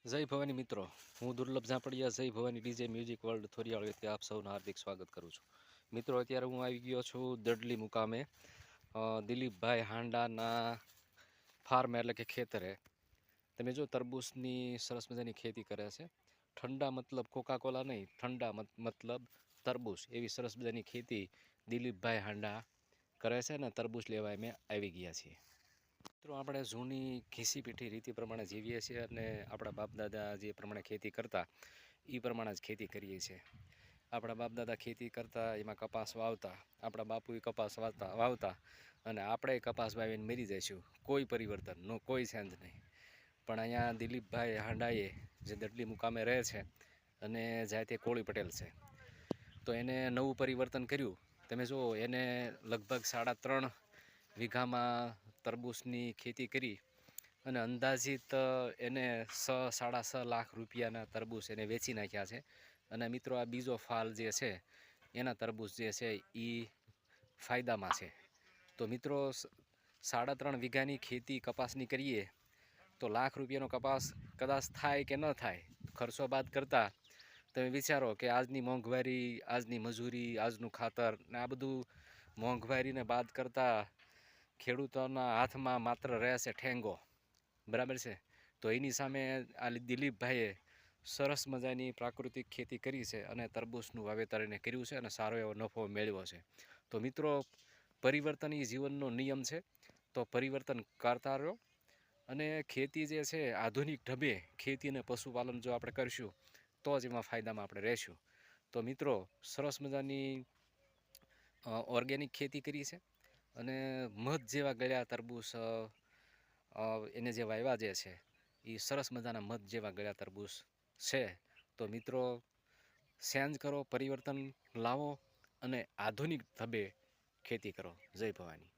જય ભવાની મિત્રો, હું દુર્લભ ઝાપડિયા જય ભવાની ડીજે મ્યુઝિક વર્લ્ડ થોરિયાળ વ્યક્તિ આપ સૌનું હાર્દિક સ્વાગત કરું છું. મિત્રો, અત્યારે હું આવી ગયો છું દડલી મુકામે દિલીપભાઈ હાંડાના ફાર્મ એટલે કે ખેતરે. તમે જો તરબૂચની સરસ મજાની ખેતી કરે છે. ઠંડા મતલબ કોકાકોલા નહીં, ઠંડા મતલબ તરબૂચ, એવી સરસ મજાની ખેતી દિલીપભાઈ હાંડા કરે છે ને તરબૂચ લેવા અમે આવી ગયા છીએ. મિત્રો, આપણે જૂની ઘીસી પીઠી રીતિ પ્રમાણે જીવીએ છીએ અને આપણા બાપ દાદા જે પ્રમાણે ખેતી કરતા એ પ્રમાણે જ ખેતી કરીએ છીએ. આપણા બાપ દાદા ખેતી કરતા, એમાં કપાસ વાવતા, આપણા બાપુએ કપાસ વાવતા અને આપણે કપાસ વાવીને મરી જઈશું. કોઈ પરિવર્તન નો, કોઈ ચેન્જ નહીં. પણ અહીંયા દિલીપભાઈ હાંડાએ જે દડલી મુકામે રહે છે અને જાતે કોળી પટેલ છે, તો એને નવું પરિવર્તન કર્યું. તમે જુઓ, એને લગભગ 3.5 વીઘામાં તરબૂચની ખેતી કરી અને અંદાજિત એને 6-6.5 લાખ રૂપિયાના તરબૂચ એને વેચી નાખ્યા છે. અને મિત્રો, આ બીજો ફાલ જે છે એના તરબૂચ જે છે એ ફાયદામાં છે. તો મિત્રો, 3.5 વીઘાની ખેતી કપાસની કરીએ તો લાખ રૂપિયાનો કપાસ કદાચ થાય કે ન થાય, ખર્ચો બાદ કરતાં તમે વિચારો કે આજની મોંઘવારી, આજની મજૂરી, આજનું ખાતર ને આ બધું મોંઘવારીને બાદ કરતાં ખેડૂતોના હાથમાં માત્ર રહેશે ઠેંગો, બરાબર છે. તો એની સામે આ દિલીપભાઈએ સરસ મજાની પ્રાકૃતિક ખેતી કરી છે અને તરબૂચનું વાવેતર એને કર્યું છે અને સારો એવો નફો મેળવ્યો છે. તો મિત્રો, પરિવર્તન એ જીવનનો નિયમ છે, તો પરિવર્તન કરતા રહો. અને ખેતી જે છે, આધુનિક ઢબે ખેતી અને પશુપાલન જો આપણે કરીશું તો જ એમાં ફાયદામાં આપણે રહેશું. તો મિત્રો, સરસ મજાની ઓર્ગેનિક ખેતી કરી છે અને મધ જેવા ગળ્યા તરબૂચ એને જે વાવ્યા જે છે એ સરસ મજાના મધ જેવા ગળ્યા તરબૂચ છે. તો મિત્રો, ચેન્જ કરો, પરિવર્તન લાવો અને આધુનિક ઢબે ખેતી કરો. જય ભવાની.